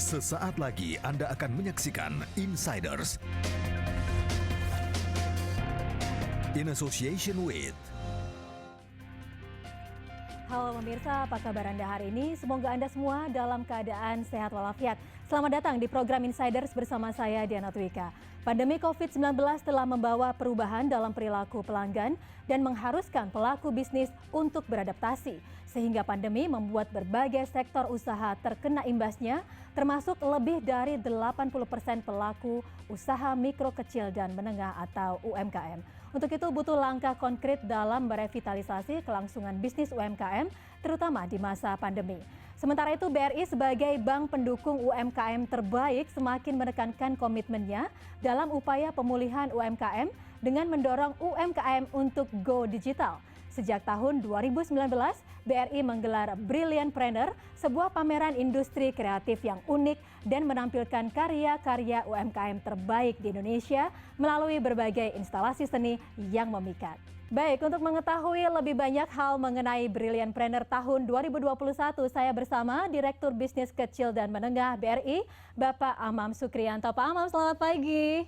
Sesaat lagi Anda akan menyaksikan Insiders in association with. Halo pemirsa, apa kabar Anda hari ini? Semoga Anda semua dalam keadaan sehat walafiat. Selamat datang di program Insiders bersama saya Diana Twika. Pandemi COVID-19 telah membawa perubahan dalam perilaku pelanggan dan mengharuskan pelaku bisnis untuk beradaptasi. Sehingga pandemi membuat berbagai sektor usaha terkena imbasnya, termasuk lebih dari 80% pelaku usaha mikro kecil dan menengah atau UMKM. Untuk itu butuh langkah konkret dalam merevitalisasi kelangsungan bisnis UMKM, terutama di masa pandemi. Sementara itu BRI sebagai bank pendukung UMKM terbaik semakin menekankan komitmennya dalam upaya pemulihan UMKM dengan mendorong UMKM untuk go digital. Sejak tahun 2019, BRI menggelar Brilliantpreneur, sebuah pameran industri kreatif yang unik dan menampilkan karya-karya UMKM terbaik di Indonesia melalui berbagai instalasi seni yang memikat. Baik, untuk mengetahui lebih banyak hal mengenai Brilliantpreneur tahun 2021, saya bersama Direktur Bisnis Kecil dan Menengah BRI, Bapak Amam Sukriyanto. Pak Amam, selamat pagi.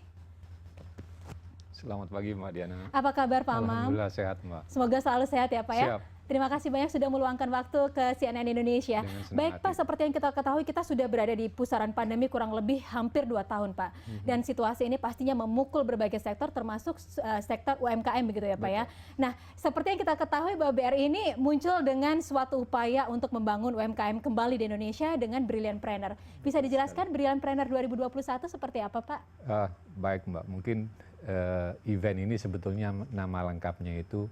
Selamat pagi Mbak Diana. Apa kabar Pak Amam? Alhamdulillah sehat Mbak. Semoga selalu sehat ya Pak ya. Siap. Terima kasih banyak sudah meluangkan waktu ke CNN Indonesia. Baik Pak, seperti yang kita ketahui kita sudah berada di pusaran pandemi kurang lebih hampir 2 tahun Pak. Dan situasi ini pastinya memukul berbagai sektor termasuk sektor UMKM begitu ya Pak ya. Nah seperti yang kita ketahui bahwa BRI ini muncul dengan suatu upaya untuk membangun UMKM kembali di Indonesia dengan Brilliantpreneur. Bisa dijelaskan Brilliantpreneur 2021 seperti apa Pak? Baik Mbak, mungkin event ini sebetulnya nama lengkapnya itu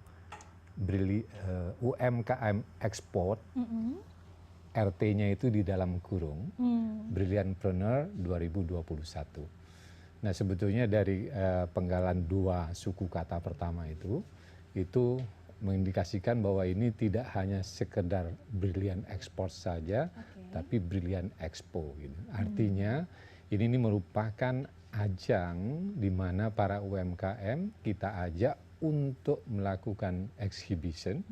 UMKM Export, RT-nya itu di dalam kurung, Brilliantpreneur 2021. Nah sebetulnya dari penggalan dua suku kata pertama itu mengindikasikan bahwa ini tidak hanya sekedar Brilliant Export saja, tapi Brilliant Expo. Gitu. Artinya ini merupakan ajang di mana para UMKM kita ajak untuk melakukan exhibition,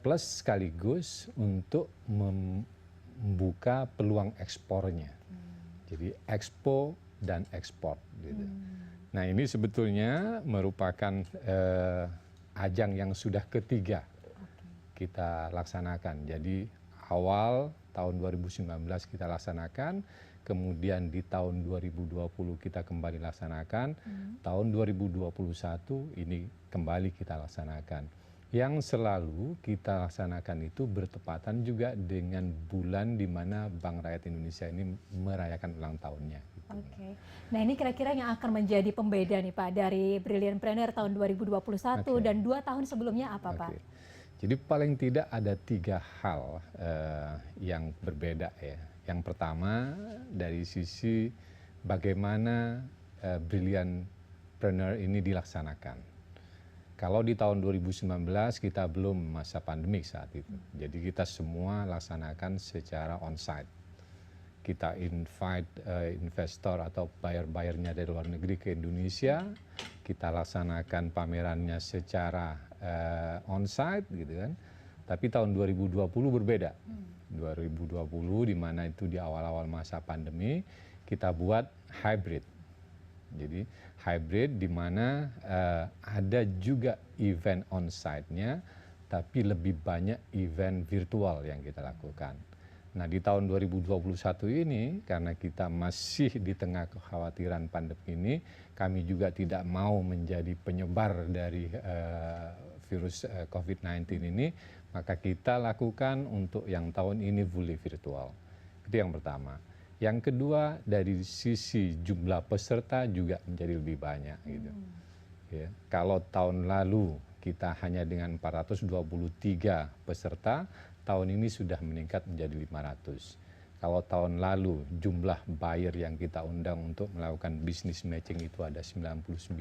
plus sekaligus untuk membuka peluang ekspornya. Jadi expo dan ekspor. Gitu. Nah ini sebetulnya merupakan ajang yang sudah ketiga kita laksanakan. Jadi awal tahun 2019 kita laksanakan, kemudian di tahun 2020 kita kembali laksanakan, tahun 2021 ini kembali kita laksanakan. Yang selalu kita laksanakan itu bertepatan juga dengan bulan di mana Bank Rakyat Indonesia ini merayakan ulang tahunnya. Oke. Nah ini kira-kira yang akan menjadi pembeda nih Pak dari Brilliantpreneur tahun 2021 dan 2 tahun sebelumnya apa Pak? Jadi paling tidak ada 3 hal yang berbeda ya. Yang pertama dari sisi bagaimana Brilliantpreneur ini dilaksanakan. Kalau di tahun 2019 kita belum masa pandemik saat itu. Jadi kita semua laksanakan secara on-site. Kita invite investor atau buyer-buyernya dari luar negeri ke Indonesia. Kita laksanakan pamerannya secara on-site gitu kan. Tapi tahun 2020 berbeda. 2020 di mana itu di awal-awal masa pandemi kita buat hybrid. Jadi hybrid di mana ada juga event on-site-nya tapi lebih banyak event virtual yang kita lakukan. Nah di tahun 2021 ini karena kita masih di tengah kekhawatiran pandemi ini, kami juga tidak mau menjadi penyebar dari virus COVID-19 ini, maka kita lakukan untuk yang tahun ini fully virtual. Itu yang pertama. Yang kedua dari sisi jumlah peserta juga menjadi lebih banyak. Gitu. Ya. Kalau tahun lalu kita hanya dengan 423 peserta, tahun ini sudah meningkat menjadi 500. Kalau tahun lalu jumlah buyer yang kita undang untuk melakukan business matching itu ada 99,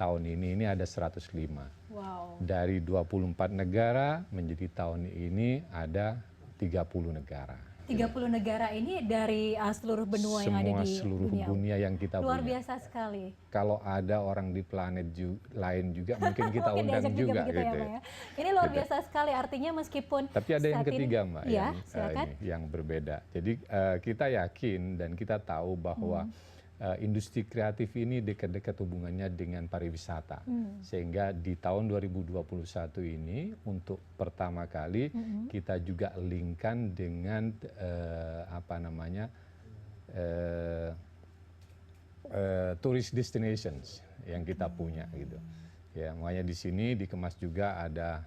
tahun ini ada 105. Wow. Dari 24 negara menjadi tahun ini ada 30 negara. 30 negara ini dari seluruh benua yang ada di seluruh dunia yang kita luar punya. biasa sekali. Kalau ada orang di planet lain juga mungkin kita Mungkin undang diajak juga begitu gitu. ya, Pak, ya. Ini luar biasa sekali, artinya meskipun Tapi ada yang saat ketiga ini, Mbak, ya, ini, yang berbeda. Jadi kita yakin dan kita tahu bahwa industri kreatif ini dekat-dekat hubungannya dengan pariwisata. Sehingga di tahun 2021 ini untuk pertama kali kita juga linkkan dengan tourist destinations yang kita punya gitu. Ya, makanya di sini dikemas juga ada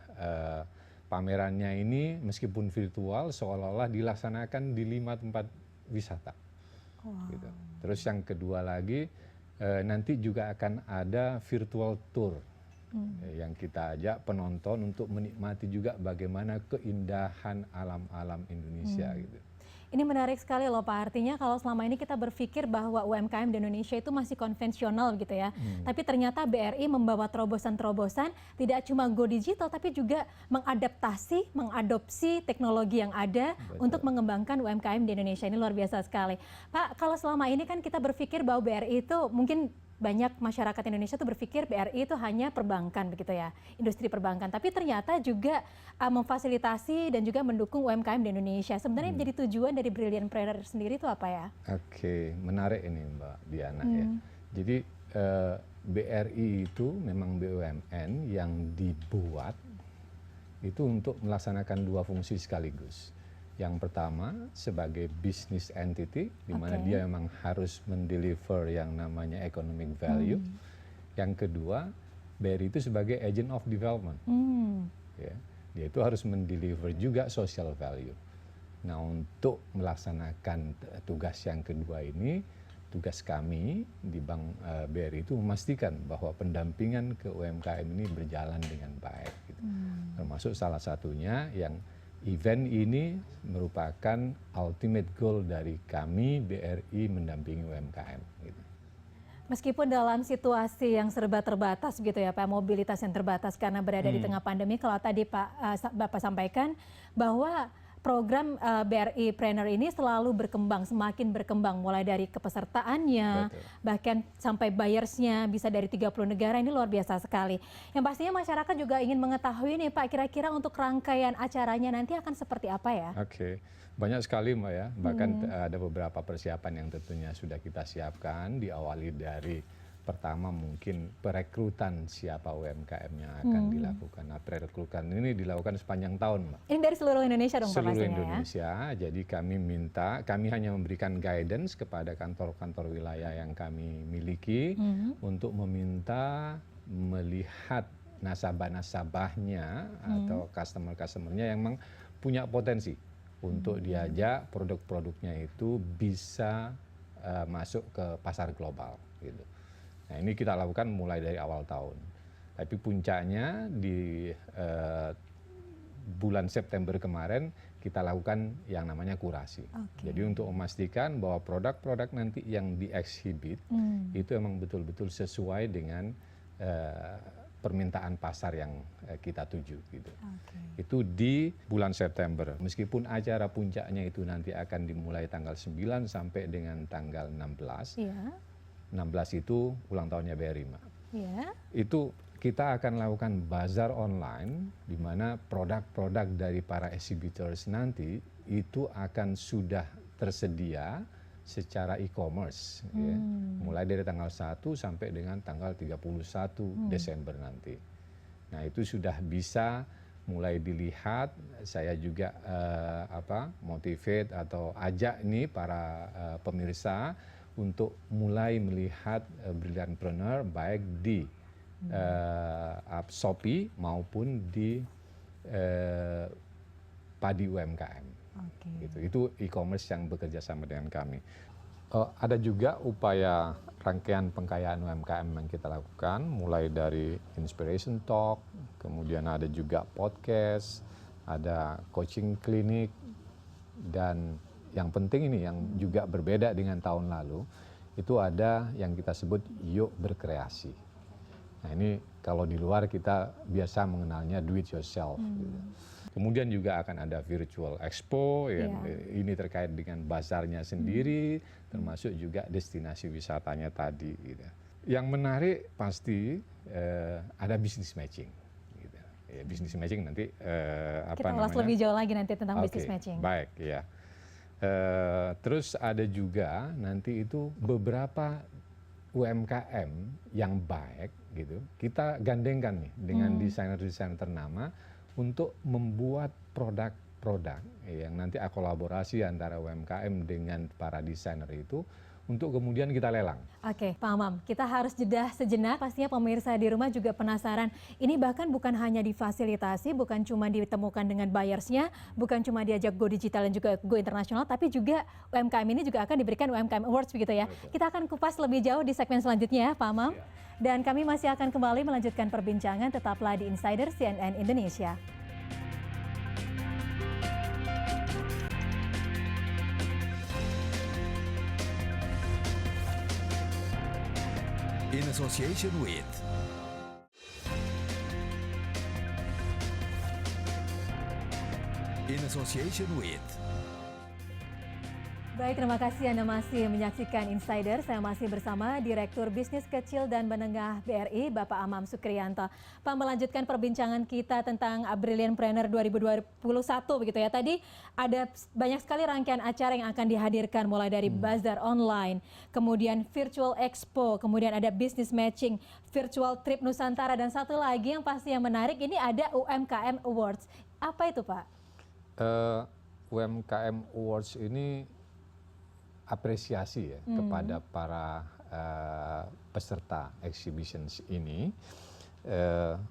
pamerannya ini meskipun virtual seolah-olah dilaksanakan di 5 tempat wisata. Gitu. Terus yang kedua lagi nanti juga akan ada virtual tour yang kita ajak penonton untuk menikmati juga bagaimana keindahan alam-alam Indonesia gitu. Ini menarik sekali loh Pak, artinya kalau selama ini kita berpikir bahwa UMKM di Indonesia itu masih konvensional gitu ya. Tapi ternyata BRI membawa terobosan-terobosan tidak cuma go digital tapi juga mengadopsi teknologi yang ada untuk mengembangkan UMKM di Indonesia. Ini luar biasa sekali. Pak, kalau selama ini kan kita berpikir bahwa BRI itu mungkin banyak masyarakat Indonesia tuh berpikir BRI itu hanya perbankan begitu ya, industri perbankan. Tapi ternyata juga memfasilitasi dan juga mendukung UMKM di Indonesia. Sebenarnya menjadi tujuan dari Brilliant Planner sendiri itu apa ya? Oke, menarik ini Mbak Diana ya. Jadi BRI itu memang BUMN yang dibuat itu untuk melaksanakan dua fungsi sekaligus. Yang pertama sebagai business entity, di mana dia memang harus mendeliver yang namanya economic value. Yang kedua, BRI itu sebagai agent of development. Ya, dia itu harus mendeliver juga social value. Nah, untuk melaksanakan tugas yang kedua ini, tugas kami di Bank BRI itu memastikan bahwa pendampingan ke UMKM ini berjalan dengan baik. Gitu. Termasuk salah satunya yang event ini merupakan ultimate goal dari kami BRI mendampingi UMKM. Gitu. Meskipun dalam situasi yang serba terbatas gitu ya Pak, mobilitas yang terbatas karena berada di tengah pandemi, kalau tadi Bapak sampaikan bahwa program BRI Planner ini selalu berkembang, semakin berkembang mulai dari kepesertaannya, bahkan sampai buyersnya bisa dari 30 negara, ini luar biasa sekali. Yang pastinya masyarakat juga ingin mengetahui nih Pak, kira-kira untuk rangkaian acaranya nanti akan seperti apa ya? Oke, banyak sekali Mbak ya, bahkan ada beberapa persiapan yang tentunya sudah kita siapkan, diawali dari pertama mungkin perekrutan siapa UMKM yang akan dilakukan. Nah, perekrutan ini dilakukan sepanjang tahun, Mbak. Ini dari seluruh Indonesia dong Pak Seluruh pastinya Indonesia, ya? Jadi kami hanya memberikan guidance kepada kantor-kantor wilayah yang kami miliki untuk meminta melihat nasabah-nasabahnya atau customer-customernya yang memang punya potensi untuk diajak produk-produknya itu bisa masuk ke pasar global gitu. Nah, ini kita lakukan mulai dari awal tahun. Tapi puncaknya di bulan September kemarin kita lakukan yang namanya kurasi. Jadi untuk memastikan bahwa produk-produk nanti yang diekshibit itu memang betul-betul sesuai dengan permintaan pasar yang kita tuju gitu. Itu di bulan September. Meskipun acara puncaknya itu nanti akan dimulai tanggal 9 sampai dengan tanggal 16. 16 itu ulang tahunnya BRI, Mbak. Itu kita akan lakukan bazar online di mana produk-produk dari para exhibitors nanti itu akan sudah tersedia secara e-commerce ya. Mulai dari tanggal 1 sampai dengan tanggal 31 Desember nanti. Nah, itu sudah bisa mulai dilihat. Saya juga motivate atau ajak nih para pemirsa untuk mulai melihat Brilliantpreneur baik di Shopee maupun di Padi UMKM. Gitu. Itu e-commerce yang bekerja sama dengan kami. Ada juga upaya rangkaian pengkayaan UMKM yang kita lakukan, mulai dari Inspiration Talk, kemudian ada juga podcast, ada coaching klinik, dan yang penting ini yang juga berbeda dengan tahun lalu, itu ada yang kita sebut Yuk Berkreasi. Nah, ini kalau di luar kita biasa mengenalnya do it yourself. Gitu. Kemudian juga akan ada virtual expo yang ini terkait dengan bazarnya sendiri, termasuk juga destinasi wisatanya tadi. Gitu. Yang menarik pasti ada business matching. Gitu. Ya, business matching nanti kita ulas lebih jauh lagi nanti tentang business matching. Baik, ya. Terus ada juga nanti itu beberapa UMKM yang baik gitu, kita gandengkan nih dengan desainer-desainer ternama untuk membuat produk-produk yang nanti kolaborasi antara UMKM dengan para desainer itu untuk kemudian kita lelang. Oke, Pak Amam, kita harus jeda sejenak. Pastinya pemirsa di rumah juga penasaran. Ini bahkan bukan hanya difasilitasi, bukan cuma ditemukan dengan buyersnya, bukan cuma diajak go digital dan juga go internasional, tapi juga UMKM ini juga akan diberikan UMKM Awards begitu ya. Betul. Kita akan kupas lebih jauh di segmen selanjutnya ya, Pak Amam. Dan kami masih akan kembali melanjutkan perbincangan, tetaplah di Insider CNN Indonesia. In association with Baik, terima kasih Anda masih menyaksikan Insider. Saya masih bersama Direktur Bisnis Kecil dan Menengah BRI, Bapak Amam Sukriyanto. Pak, melanjutkan perbincangan kita tentang Brilliantpreneur 2021 begitu ya. Tadi ada banyak sekali rangkaian acara yang akan dihadirkan, mulai dari bazar online, kemudian virtual expo, kemudian ada business matching, virtual trip Nusantara, dan satu lagi yang pasti yang menarik ini ada UMKM Awards. Apa itu, Pak? UMKM Awards ini apresiasi ya kepada para peserta exhibitions ini.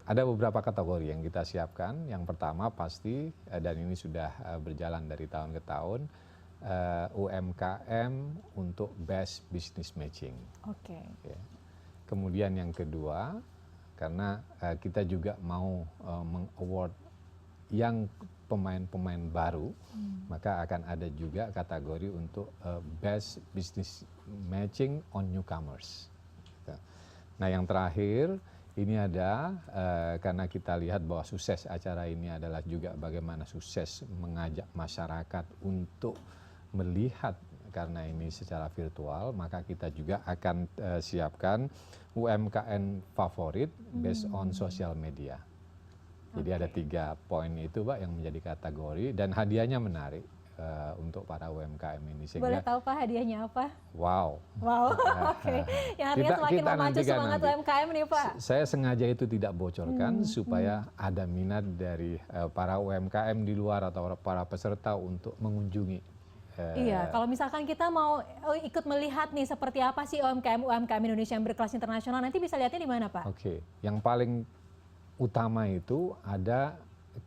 Ada beberapa kategori yang kita siapkan. Yang pertama pasti, dan ini sudah berjalan dari tahun ke tahun, UMKM untuk Best Business Matching. Oke. Ya. Kemudian yang kedua, karena kita juga mau meng-award yang pemain-pemain baru, maka akan ada juga kategori untuk Best Business Matching on Newcomers. Nah yang terakhir, ini ada karena kita lihat bahwa sukses acara ini adalah juga bagaimana sukses mengajak masyarakat untuk melihat, karena ini secara virtual, maka kita juga akan siapkan UMKM favorit based on social media. Jadi ada 3 poin itu, Pak, yang menjadi kategori, dan hadiahnya menarik untuk para UMKM ini. Sehingga, boleh tahu Pak hadiahnya apa? Wow. Oke. Yang artinya semakin memacu semangat UMKM nih, Pak. Saya sengaja itu tidak bocorkan supaya ada minat dari para UMKM di luar atau para peserta untuk mengunjungi. Iya, kalau misalkan kita mau ikut melihat nih seperti apa sih UMKM Indonesia yang berkelas internasional, nanti bisa lihatnya di mana, Pak? Oke. Yang paling utama itu ada,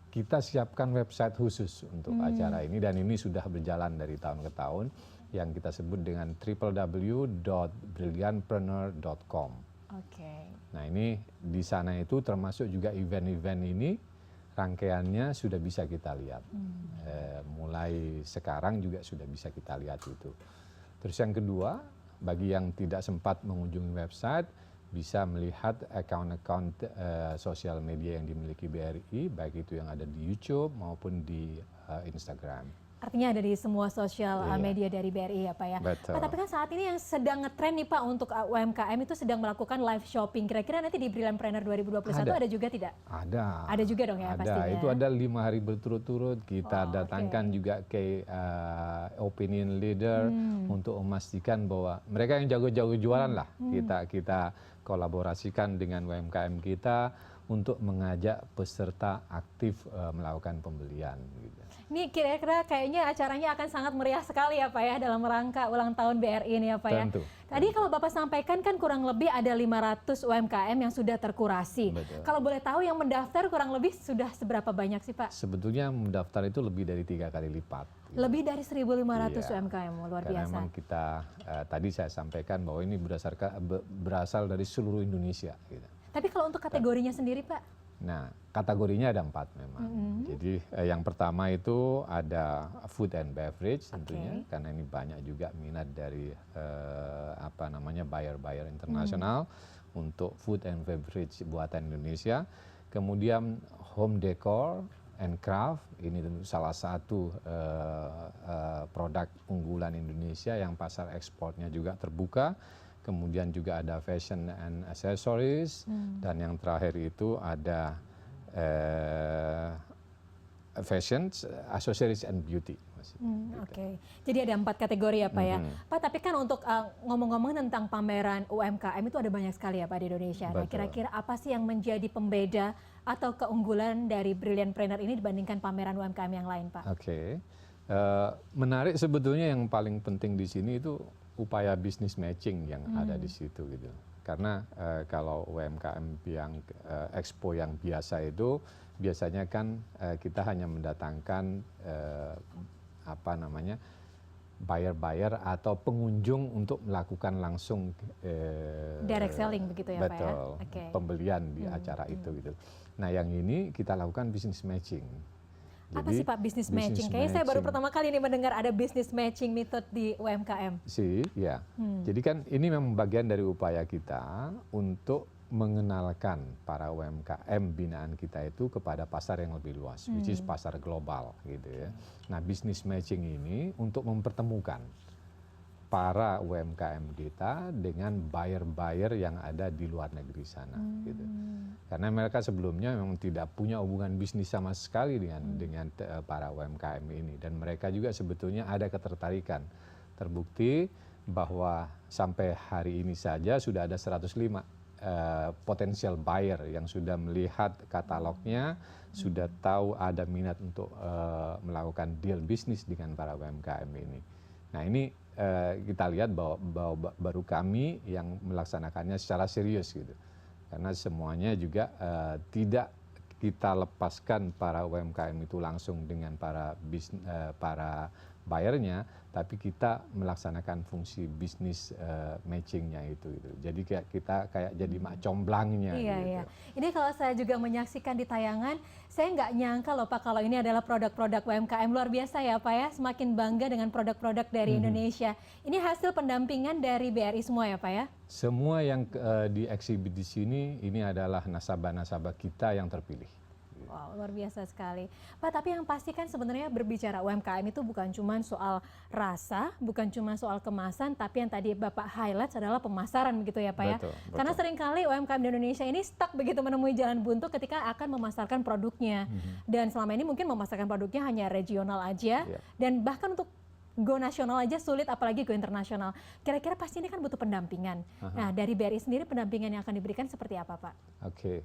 kita siapkan website khusus untuk acara ini, dan ini sudah berjalan dari tahun ke tahun, yang kita sebut dengan www.brilliantpreneur.com. Oke. Nah ini di sana itu termasuk juga event-event ini, rangkaiannya sudah bisa kita lihat. Mulai sekarang juga sudah bisa kita lihat itu. Terus yang kedua, bagi yang tidak sempat mengunjungi website, bisa melihat account-account sosial media yang dimiliki BRI, baik itu yang ada di YouTube maupun di Instagram. Artinya ada di semua sosial media dari BRI ya, Pak ya. Betul. Pak, tapi kan saat ini yang sedang ngetren nih Pak untuk UMKM itu sedang melakukan live shopping. Kira-kira nanti di Brilliantpreneur 2021 ada juga tidak? Ada. Ada juga dong ya, ada. Pastinya. Itu ada 5 hari berturut-turut. Kita datangkan juga ke opinion leader untuk memastikan bahwa mereka yang jago-jago jualan lah. Kita kolaborasikan dengan UMKM kita untuk mengajak peserta aktif melakukan pembelian. Gitu. Ini kira-kira kayaknya acaranya akan sangat meriah sekali ya Pak ya, dalam rangka ulang tahun BRI ini ya Pak ya. Tentu. Tadi kalau Bapak sampaikan kan kurang lebih ada 500 UMKM yang sudah terkurasi. Betul. Kalau boleh tahu yang mendaftar kurang lebih sudah seberapa banyak sih Pak? Sebetulnya mendaftar itu lebih dari 3 kali lipat. Gitu. Lebih dari 1.500 UMKM, luar Karena biasa. memang kita, tadi saya sampaikan bahwa ini berasal dari seluruh Indonesia. Gitu. Tapi kalau untuk kategorinya sendiri Pak? Nah, kategorinya ada 4 memang. Jadi yang pertama itu ada food and beverage tentunya, karena ini banyak juga minat dari buyer-buyer internasional untuk food and beverage buatan Indonesia. Kemudian home decor, and Craft, ini tentu salah satu produk unggulan Indonesia yang pasar ekspornya juga terbuka. Kemudian juga ada fashion and accessories, dan yang terakhir itu ada fashion, accessories and beauty. Oke. Jadi ada 4 kategori ya Pak ya. Pak, tapi kan untuk ngomong-ngomong tentang pameran UMKM itu ada banyak sekali ya Pak di Indonesia. Nah, kira-kira apa sih yang menjadi pembeda atau keunggulan dari Brilliantpreneur ini dibandingkan pameran UMKM yang lain Pak? Oke. Menarik sebetulnya, yang paling penting di sini itu upaya business matching yang ada di situ gitu. Karena kalau UMKM yang expo yang biasa itu biasanya kan kita hanya mendatangkan buyer-buyer atau pengunjung untuk melakukan langsung direct selling begitu ya Pak ya? Betul, pembelian di acara itu gitu. Nah yang ini kita lakukan business matching. Apa sih Pak business matching? Kayaknya saya baru pertama kali ini mendengar ada business matching method di UMKM. Ya. Jadi kan ini memang bagian dari upaya kita untuk mengenalkan para UMKM binaan kita itu kepada pasar yang lebih luas, which is pasar global gitu ya. Nah, business matching ini untuk mempertemukan para UMKM kita dengan buyer-buyer yang ada di luar negeri sana gitu. Karena mereka sebelumnya memang tidak punya hubungan bisnis sama sekali dengan para UMKM ini, dan mereka juga sebetulnya ada ketertarikan. Terbukti bahwa sampai hari ini saja sudah ada 105 potensial buyer yang sudah melihat katalognya, sudah tahu ada minat untuk melakukan deal bisnis dengan para UMKM ini. Nah ini kita lihat bahwa baru kami yang melaksanakannya secara serius gitu, karena semuanya juga tidak kita lepaskan para UMKM itu langsung dengan para buyernya, tapi kita melaksanakan fungsi bisnis matchingnya itu gitu. Jadi kita kayak jadi mak comblangnya. Iya, gitu. iya. Ini kalau saya juga menyaksikan di tayangan, saya nggak nyangka loh Pak kalau ini adalah produk-produk UMKM. Luar biasa ya Pak ya, semakin bangga dengan produk-produk dari Indonesia. Ini hasil pendampingan dari BRI semua ya Pak ya? Semua yang diekshibit di sini ini adalah nasabah-nasabah kita yang terpilih. Wow, luar biasa sekali. Pak, tapi yang pasti kan sebenarnya berbicara UMKM itu bukan cuma soal rasa, bukan cuma soal kemasan, tapi yang tadi Bapak highlight adalah pemasaran begitu ya Pak ya? Betul. Karena seringkali UMKM di Indonesia ini stuck begitu menemui jalan buntu ketika akan memasarkan produknya. Dan selama ini mungkin memasarkan produknya hanya regional aja, dan bahkan untuk go nasional aja sulit, apalagi go internasional. Kira-kira pasti ini kan butuh pendampingan. Nah, dari BRI sendiri pendampingan yang akan diberikan seperti apa Pak? Oke.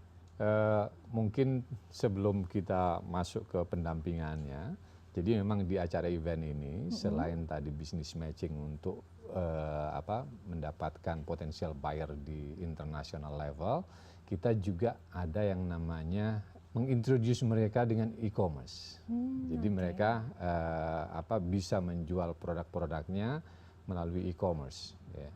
Mungkin sebelum kita masuk ke pendampingannya, jadi memang di acara event ini selain tadi business matching untuk mendapatkan potensial buyer di international level, kita juga ada yang namanya mengintroduce mereka dengan e-commerce. Jadi mereka bisa menjual produk-produknya melalui e-commerce. Ya.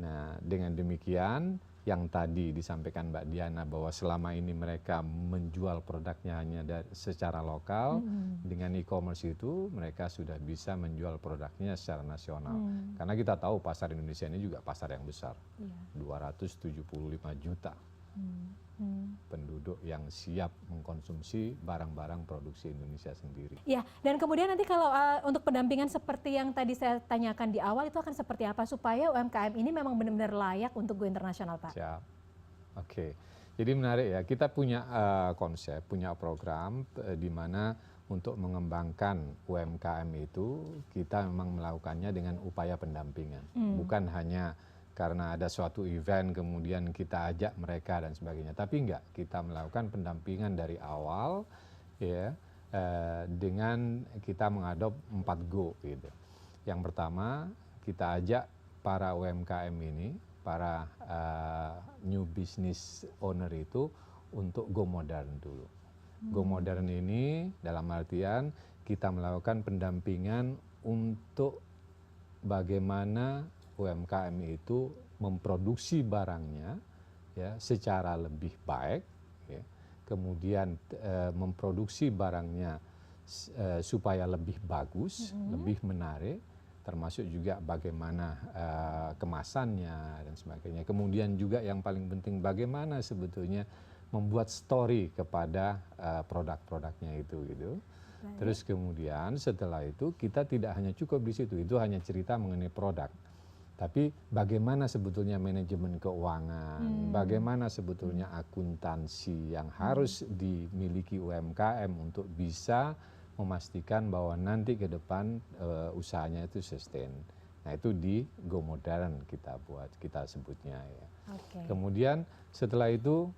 Nah dengan demikian, yang tadi disampaikan Mbak Diana bahwa selama ini mereka menjual produknya hanya secara lokal, dengan e-commerce itu mereka sudah bisa menjual produknya secara nasional. Karena kita tahu pasar Indonesia ini juga pasar yang besar, 275 juta penduduk yang siap mengkonsumsi barang-barang produksi Indonesia sendiri. Ya, dan kemudian nanti kalau untuk pendampingan seperti yang tadi saya tanyakan di awal itu akan seperti apa supaya UMKM ini memang benar-benar layak untuk go internasional Pak? Siap. Oke. Jadi menarik ya, kita punya konsep, punya program di mana untuk mengembangkan UMKM itu kita memang melakukannya dengan upaya pendampingan. Bukan hanya karena ada suatu event kemudian kita ajak mereka dan sebagainya, tapi enggak, kita melakukan pendampingan dari awal ya, dengan kita mengadop 4Go gitu. Yang pertama kita ajak para UMKM ini, para new business owner itu untuk go modern dulu. Go modern ini dalam artian kita melakukan pendampingan untuk bagaimana UMKM itu memproduksi barangnya ya secara lebih baik, ya. Kemudian memproduksi barangnya supaya lebih bagus, lebih menarik, termasuk juga bagaimana kemasannya dan sebagainya. Kemudian juga yang paling penting bagaimana sebetulnya membuat story kepada produk-produknya itu gitu. Terus kemudian setelah itu kita tidak hanya cukup di situ, itu hanya cerita mengenai produk. Tapi bagaimana sebetulnya manajemen keuangan, bagaimana sebetulnya akuntansi yang harus dimiliki UMKM untuk bisa memastikan bahwa nanti ke depan usahanya itu sustain. Nah itu di Go Modern kita sebutnya ya. Kemudian setelah itu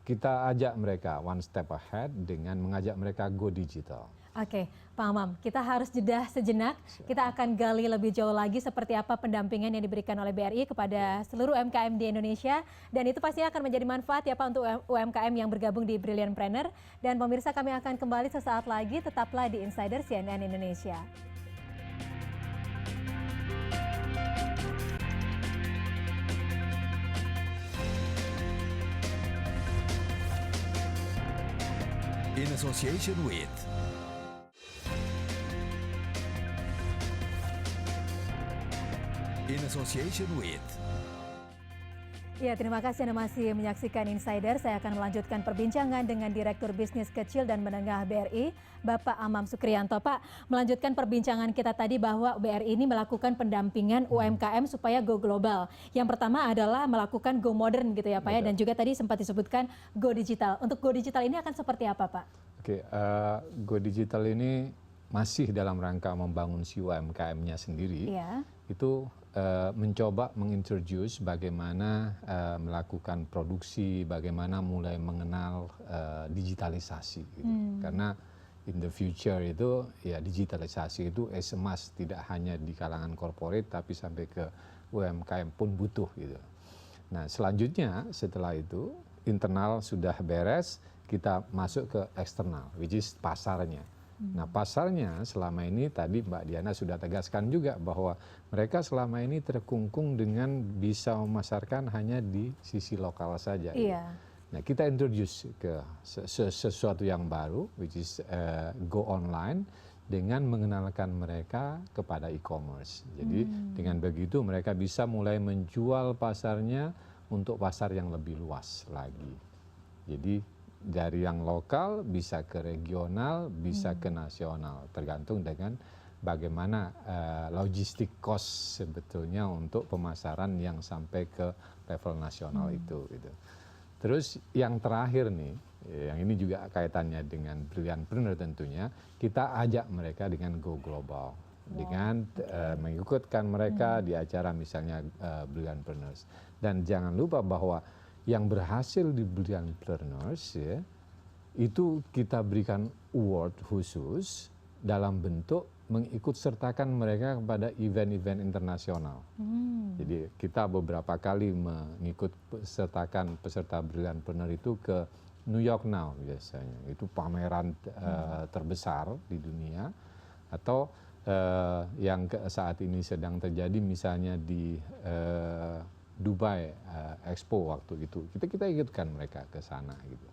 kita ajak mereka one step ahead dengan mengajak mereka go digital. Oke, Pak Amam, kita harus jeda sejenak. Kita akan gali lebih jauh lagi seperti apa pendampingan yang diberikan oleh BRI kepada seluruh UMKM di Indonesia. Dan itu pastinya akan menjadi manfaat ya Pak untuk UMKM yang bergabung di Brilliantpreneur. Dan pemirsa, kami akan kembali sesaat lagi, tetaplah di Insider CNN Indonesia. In association with Ya, terima kasih Anda masih menyaksikan Insider. Saya akan melanjutkan perbincangan dengan Direktur Bisnis Kecil dan Menengah BRI, Bapak Amam Sukriyanto. Pak, melanjutkan perbincangan kita tadi bahwa BRI ini melakukan pendampingan UMKM supaya go global. Yang pertama adalah melakukan go modern gitu ya Pak ya, dan juga tadi sempat disebutkan go digital. Untuk go digital ini akan seperti apa Pak? Oke, go digital ini masih dalam rangka membangun si UMKM-nya sendiri. Iya. Itu mencoba mengintroduce bagaimana melakukan produksi, bagaimana mulai mengenal digitalisasi. Gitu. Karena in the future itu ya digitalisasi itu as a must, tidak hanya di kalangan corporate tapi sampai ke UMKM pun butuh. Gitu. Nah selanjutnya setelah itu internal sudah beres, kita masuk ke eksternal, which is pasarnya. Nah pasarnya selama ini tadi Mbak Diana sudah tegaskan juga bahwa mereka selama ini terkungkung dengan bisa memasarkan hanya di sisi lokal saja. Iya. Nah kita introduce ke sesuatu yang baru, which is go online, dengan mengenalkan mereka kepada e-commerce. Jadi dengan begitu mereka bisa mulai menjual pasarnya untuk pasar yang lebih luas lagi. Jadi dari yang lokal bisa ke regional, bisa ke nasional, tergantung dengan bagaimana logistik cost sebetulnya untuk pemasaran yang sampai ke level nasional itu. Gitu. Terus yang terakhir nih, yang ini juga kaitannya dengan Brilliantpreneur tentunya, kita ajak mereka dengan go global, dengan mengikutkan mereka di acara misalnya Brilliantpreneurs. Dan jangan lupa bahwa yang berhasil di Brilliantpreneurs ya, itu kita berikan award khusus dalam bentuk mengikut sertakan mereka kepada event-event internasional. Jadi kita beberapa kali mengikut sertakan peserta Brilliantpreneur itu ke New York Now biasanya. Itu pameran terbesar di dunia. Atau yang saat ini sedang terjadi misalnya di Dubai Expo waktu itu, kita ikutkan mereka ke sana gitu.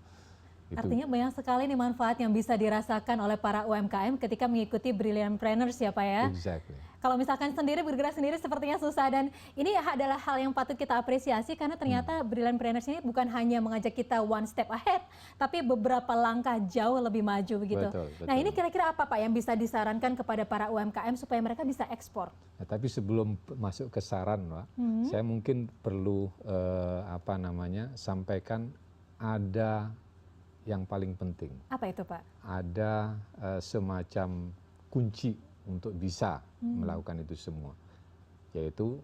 Artinya banyak sekali nih manfaat yang bisa dirasakan oleh para UMKM ketika mengikuti Brilliantpreneurs ya Pak ya. Exactly. Kalau misalkan sendiri bergerak sendiri sepertinya susah, dan ini adalah hal yang patut kita apresiasi karena ternyata Brilliantpreneurs ini bukan hanya mengajak kita one step ahead, tapi beberapa langkah jauh lebih maju begitu. Betul. Nah ini kira-kira apa Pak yang bisa disarankan kepada para UMKM supaya mereka bisa ekspor? Nah, tapi sebelum masuk ke saran Pak, saya mungkin perlu sampaikan ada yang paling penting. Apa itu Pak? Ada semacam kunci untuk bisa melakukan itu semua, yaitu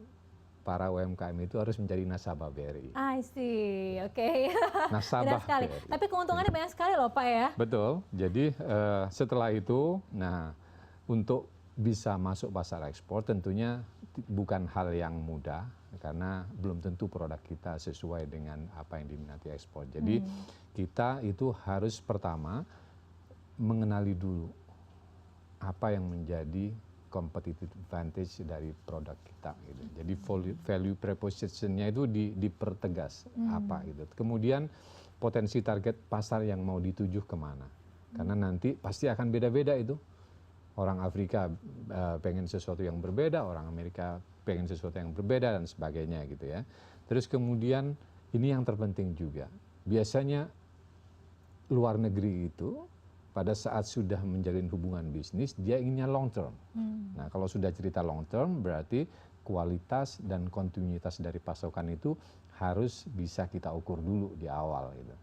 para UMKM itu harus menjadi nasabah BRI. I see, oke. Nasabah sekali. BRI. Tapi keuntungannya banyak sekali loh Pak ya. Betul. Jadi setelah itu, nah untuk bisa masuk pasar ekspor tentunya bukan hal yang mudah karena belum tentu produk kita sesuai dengan apa yang diminati ekspor. Jadi kita itu harus pertama mengenali dulu apa yang menjadi competitive advantage dari produk kita gitu. Jadi value proposition-nya itu dipertegas apa gitu. Kemudian potensi target pasar yang mau dituju kemana. Karena nanti pasti akan beda-beda itu. Orang Afrika pengen sesuatu yang berbeda, orang Amerika pengen sesuatu yang berbeda dan sebagainya gitu ya. Terus kemudian ini yang terpenting juga, biasanya luar negeri itu pada saat sudah menjalin hubungan bisnis, dia inginnya long term. Nah, kalau sudah cerita long term, berarti kualitas dan kontinuitas dari pasokan itu harus bisa kita ukur dulu di awal gitu.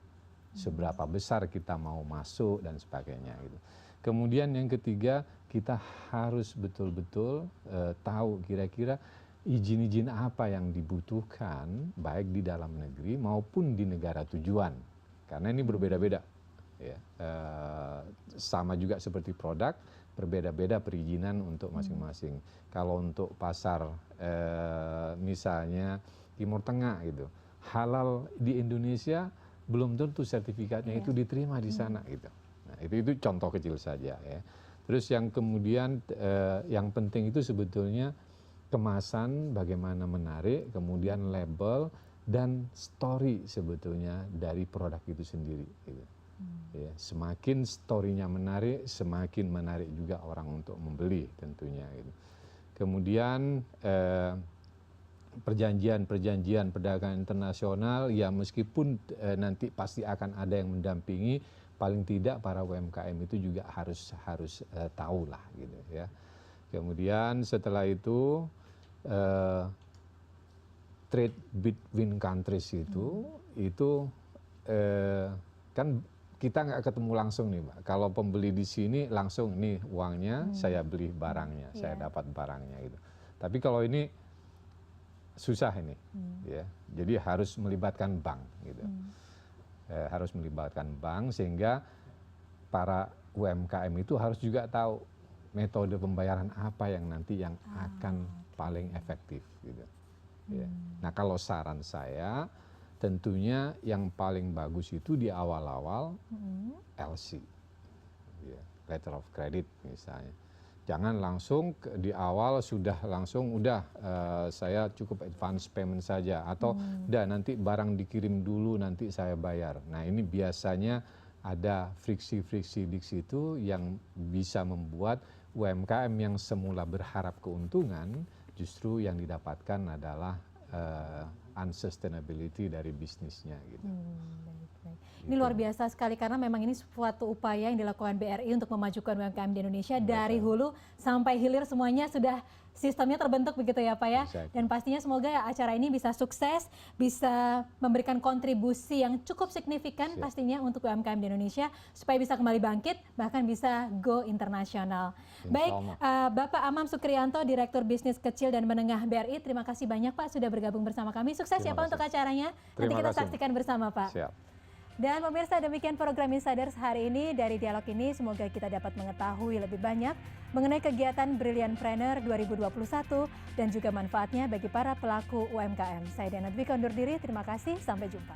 Seberapa besar kita mau masuk dan sebagainya gitu. Kemudian yang ketiga, kita harus betul-betul tahu kira-kira izin-izin apa yang dibutuhkan baik di dalam negeri maupun di negara tujuan. Karena ini berbeda-beda. Ya, sama juga seperti produk, berbeda-beda perizinan untuk masing-masing. Kalau untuk pasar misalnya Timur Tengah gitu, halal di Indonesia belum tentu sertifikatnya itu diterima di sana gitu. Nah, itu contoh kecil saja ya. Terus yang kemudian yang penting itu sebetulnya kemasan bagaimana menarik, kemudian label dan story sebetulnya dari produk itu sendiri gitu. Ya, semakin story-nya menarik, semakin menarik juga orang untuk membeli tentunya gitu. Kemudian perjanjian perdagangan internasional ya meskipun nanti pasti akan ada yang mendampingi, paling tidak para UMKM itu juga harus tahu lah gitu ya. Kemudian setelah itu trade between countries itu kan kita nggak ketemu langsung nih, Mbak. Kalau pembeli di sini langsung nih uangnya, saya beli barangnya, saya dapat barangnya gitu. Tapi kalau ini susah ini, ya. Jadi harus melibatkan bank gitu. Harus melibatkan bank sehingga para UMKM itu harus juga tahu metode pembayaran apa yang nanti yang akan paling efektif gitu. Ya. Nah, kalau saran saya tentunya yang paling bagus itu di awal-awal LC, ya, letter of credit misalnya. Jangan langsung di awal sudah langsung saya cukup advance payment saja atau udah nanti barang dikirim dulu nanti saya bayar. Nah, ini biasanya ada friksi-friksi di situ yang bisa membuat UMKM yang semula berharap keuntungan justru yang didapatkan adalah unsustainability dari bisnisnya gitu. Ini luar biasa sekali karena memang ini suatu upaya yang dilakukan BRI untuk memajukan UMKM di Indonesia dari hulu sampai hilir semuanya sudah sistemnya terbentuk begitu ya Pak ya. Dan pastinya semoga acara ini bisa sukses, bisa memberikan kontribusi yang cukup signifikan pastinya untuk UMKM di Indonesia supaya bisa kembali bangkit bahkan bisa go internasional. Baik, Bapak Amam Sukriyanto, Direktur Bisnis Kecil dan Menengah BRI, terima kasih banyak Pak sudah bergabung bersama kami. Sukses ya Pak untuk acaranya. Nanti kita saksikan bersama Pak. Siap. Dan pemirsa, demikian program Insiders hari ini. Dari dialog ini semoga kita dapat mengetahui lebih banyak mengenai kegiatan Brilliantpreneur 2021 dan juga manfaatnya bagi para pelaku UMKM. Saya Diana Dwiqa undur diri, terima kasih, sampai jumpa.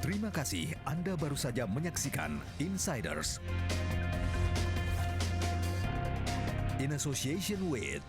Terima kasih Anda baru saja menyaksikan Insiders in association with